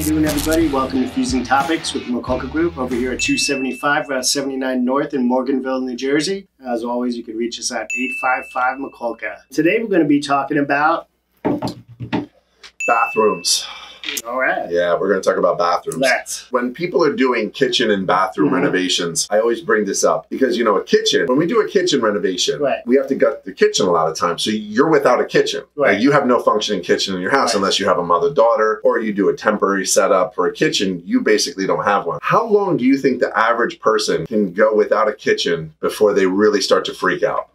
you doing, everybody? Welcome to Fusing Topics with the Mikulka Group over here at 275 Route 79 North in Morganville, New Jersey. As always, you can reach us at 855 Mikulka. Today we're going to be talking about bathrooms. All right. Yeah, we're going to talk about bathrooms. When people are doing kitchen and bathroom renovations, I always bring this up because, you know, a kitchen, when we do a kitchen renovation, we have to gut the kitchen a lot of times. So you're without a kitchen. Like, you have no functioning kitchen in your house unless you have a mother-daughter or you do a temporary setup for a kitchen. You basically don't have one. How long do you think the average person can go without a kitchen before they really start to freak out?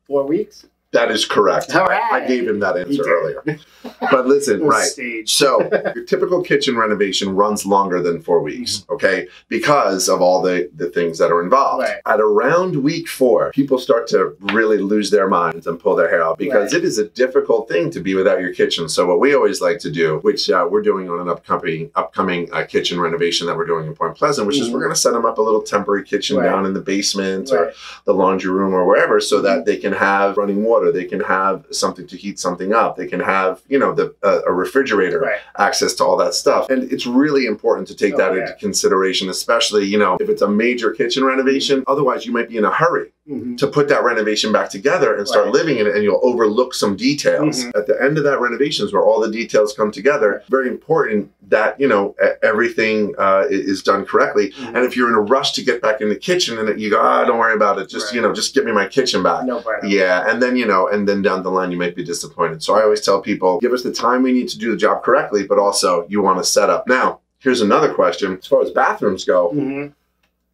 4 weeks? That is correct. All right. I gave him that answer earlier. But listen, so your typical kitchen renovation runs longer than 4 weeks, okay? Because of all the things that are involved. At around week 4, people start to really lose their minds and pull their hair out because it is a difficult thing to be without your kitchen. So what we always like to do, which we're doing on an upcoming kitchen renovation that we're doing in Point Pleasant, which is we're going to set them up a little temporary kitchen down in the basement or the laundry room or wherever so that they can have running water. They can have something to heat something up. They can have, you know, a refrigerator, access to all that stuff. And it's really important to take that into consideration, especially, you know, if it's a major kitchen renovation. Otherwise, you might be in a hurry to put that renovation back together and start living in it, and you'll overlook some details. At the end of that renovation is where all the details come together. Very important that, you know, everything is done correctly. And if you're in a rush to get back in the kitchen and you go, don't worry about it. Just, you know, just get me my kitchen back. Yeah. And then, you know, and then down the line, you might be disappointed. So I always tell people, give us the time we need to do the job correctly, but also you want to set up. Now, here's another question. As far as bathrooms go,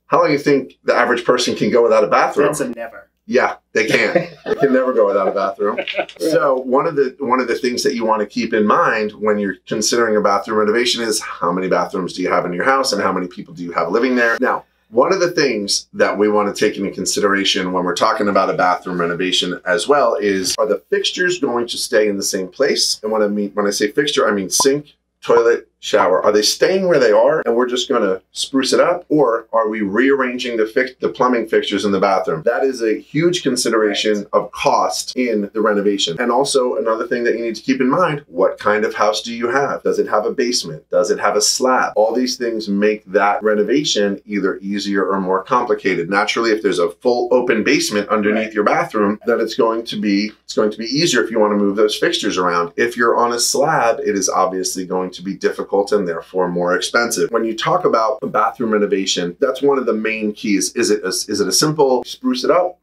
how long do you think the average person can go without a bathroom? That's a never. Yeah, they can't. They can never go without a bathroom. So one of the things that you want to keep in mind when you're considering a bathroom renovation is how many bathrooms do you have in your house and how many people do you have living there? Now, one of the things that we want to take into consideration when we're talking about a bathroom renovation as well is, are the fixtures going to stay in the same place? And when I say fixture, I mean sink, toilet, shower. Are they staying where they are and we're just going to spruce it up? Or are we rearranging the plumbing fixtures in the bathroom? That is a huge consideration of cost in the renovation. And also another thing that you need to keep in mind, what kind of house do you have? Does it have a basement? Does it have a slab? All these things make that renovation either easier or more complicated. Naturally, if there's a full open basement underneath your bathroom, then it's going to be easier if you want to move those fixtures around. If you're on a slab, it is obviously going to be difficult and therefore more expensive. When you talk about a bathroom renovation, that's one of the main keys. Is it a simple spruce it up?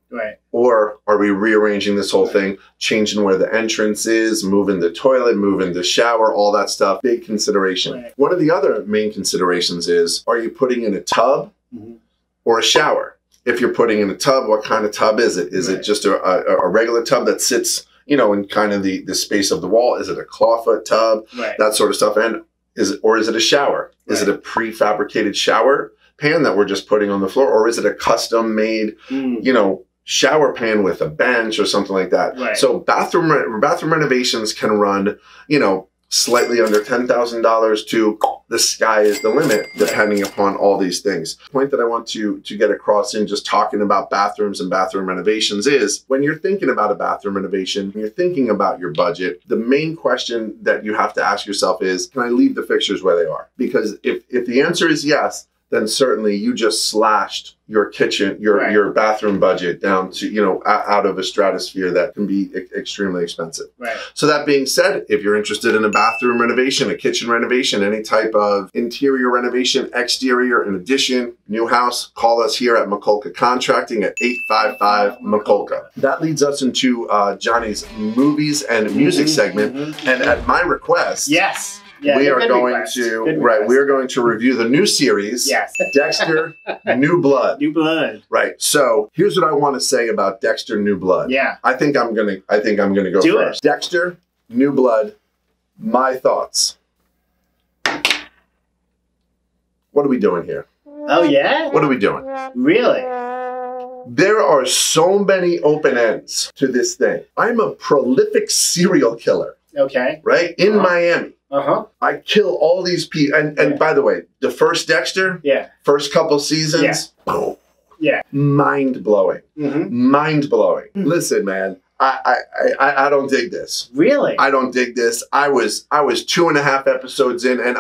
Or are we rearranging this whole thing, changing where the entrance is, moving the toilet, moving the shower, all that stuff? Big consideration. One of the other main considerations is, are you putting in a tub or a shower? If you're putting in a tub, what kind of tub is it? Is it just a regular tub that sits, you know, in kind of the space of the wall? Is it a clawfoot tub? That sort of stuff. And is it a shower? Is it a prefabricated shower pan that we're just putting on the floor? Or is it a custom made, you know, shower pan with a bench or something like that? So bathroom renovations can run, you know, slightly under $10,000 to the sky is the limit, depending upon all these things. The point that I want to get across in just talking about bathrooms and bathroom renovations is, when you're thinking about a bathroom renovation, when you're thinking about your budget, the main question that you have to ask yourself is, can I leave the fixtures where they are? Because if the answer is yes, then certainly you just slashed your kitchen, your bathroom budget down to, you know, out of a stratosphere that can be extremely expensive. So that being said, if you're interested in a bathroom renovation, a kitchen renovation, any type of interior renovation, exterior, an addition, new house, call us here at Mikulka Contracting at 855 Mikulka. That leads us into Johnny's movies and music segment. And at my request, we are going to review the new series, Dexter, New Blood. New Blood. Right. So here's what I want to say about Dexter, New Blood. I think I'm gonna go first. Dexter, New Blood. My thoughts. What are we doing here? Oh yeah. What are we doing? Really? There are so many open ends to this thing. I'm a prolific serial killer. Right? In Miami. I kill all these people. And by the way, the first Dexter, first couple seasons, boom. Mind-blowing. Mind-blowing. Listen, man, I don't dig this. Really? I don't dig this. I was 2.5 episodes in, and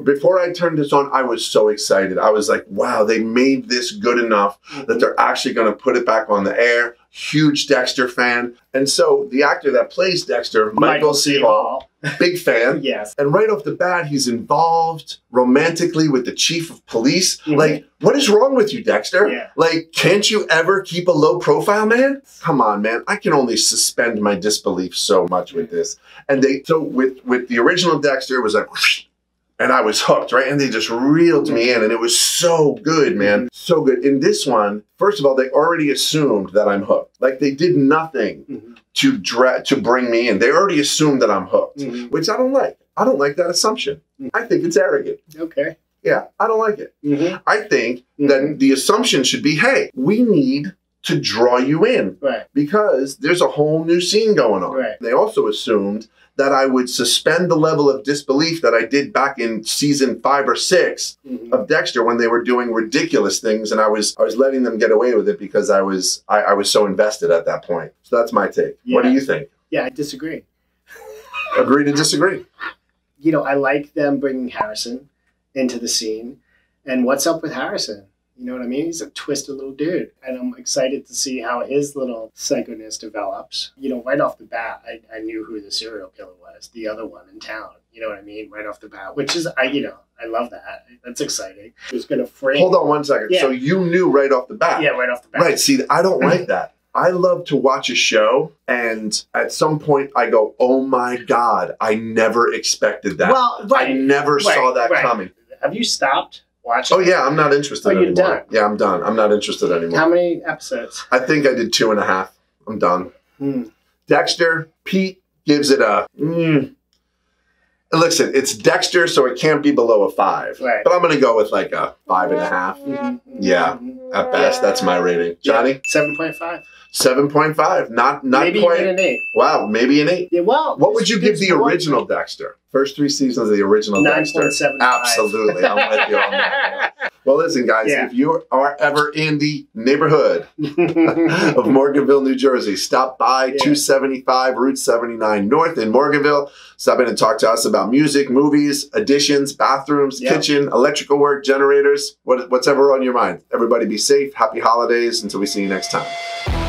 before I turned this on, I was so excited. I was like, wow, they made this good enough that they're actually going to put it back on the air. Huge Dexter fan. And so the actor that plays Dexter, Michael C. Hall, big fan. Yes. And right off the bat, he's involved romantically with the chief of police. Like, what is wrong with you, Dexter? Yeah. Like, can't you ever keep a low profile, man? Come on, man. I can only suspend my disbelief so much with this. And so with the original Dexter, it was like, whoosh, and I was hooked, right? And they just reeled me in, and it was so good, man. So good. In this one, first of all, they already assumed that I'm hooked. Like, they did nothing to bring me in. They already assumed that I'm hooked, which I don't like. I don't like that assumption. I think it's arrogant. Okay. Yeah, I don't like it. I think that the assumption should be, hey, we need to draw you in. Right. Because there's a whole new scene going on. Right. They also assumed that I would suspend the level of disbelief that I did back in season 5 or 6 of Dexter when they were doing ridiculous things, and I was letting them get away with it because I was so invested at that point. So that's my take. Yeah. What do you think? Yeah, I disagree. Agree to disagree. You know, I like them bringing Harrison into the scene, and what's up with Harrison? You know what I mean? He's a twisted little dude. And I'm excited to see how his little psychoness develops. You know, right off the bat, I knew who the serial killer was, the other one in town. You know what I mean? Right off the bat, which is, I love that. That's exciting. It's going to frame. Hold on one second. Yeah. So you knew right off the bat? Yeah, right off the bat. Right. See, I don't like that. I love to watch a show, and at some point I go, oh my God, I never expected that. Well, right. I never saw that coming. Have you stopped watching? Oh yeah, I'm not interested anymore. You're done? Yeah, I'm done. I'm not interested anymore. How many episodes? I think I did 2.5. I'm done. Dexter, Pete gives it a... Listen, it's Dexter, so it can't be below a 5. Right. But I'm going to go with like a 5.5. Yeah, at best, that's my rating. Johnny? 7.5. 7.5. Not maybe quite. Maybe an 8. Wow, maybe an 8. Yeah, well, what would you give the original Dexter? First 3 seasons of the original Dexter. 9.75. Absolutely. I'm with you on that. Well, listen, guys, if you are ever in the neighborhood of Morganville, New Jersey, stop by 275 Route 79 North in Morganville. Stop in and talk to us about music, movies, additions, bathrooms, kitchen, electrical work, generators, what's ever on your mind. Everybody be safe. Happy holidays. Until we see you next time.